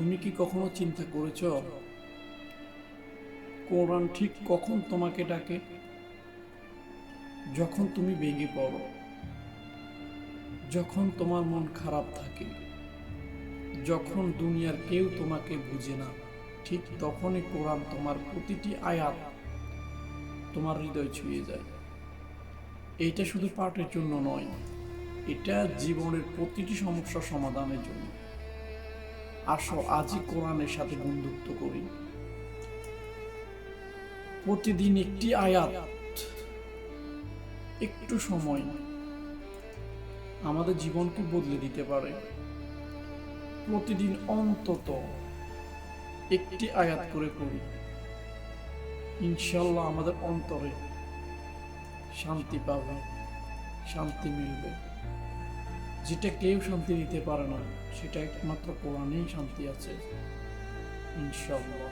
তুমি কি কখনো চিন্তা করেছ কোরআন ঠিক কখন তোমাকে ডাকে? যখন তুমি ভেঙে পড়ো, যখন তোমার মন খারাপ থাকে, যখন দুনিয়ার কেউ তোমাকে বুঝে না, ঠিক তখনই কোরআন তোমার প্রতিটি আয়াত তোমার হৃদয় ছুঁয়ে যায়। এইটা শুধু পাঠের জন্য নয়, এটা জীবনের প্রতিটি সমস্যা সমাধানের জন্য। আসো আজই কোরআনের সাথে বন্ধুত্ব করি। প্রতিদিন একটি আয়াত, একটু সময় আমাদের জীবনকে বদলে দিতে পারে। প্রতিদিন অন্তত একটি আয়াত করে পড়ি, ইনশাল্লাহ আমাদের অন্তরে শান্তি পাবে, শান্তি মিলবে। যেটা কেউ শান্তি দিতে পারে না, সেটা একমাত্র কোরআনেই শান্তি আছে, ইনশাল্লাহ।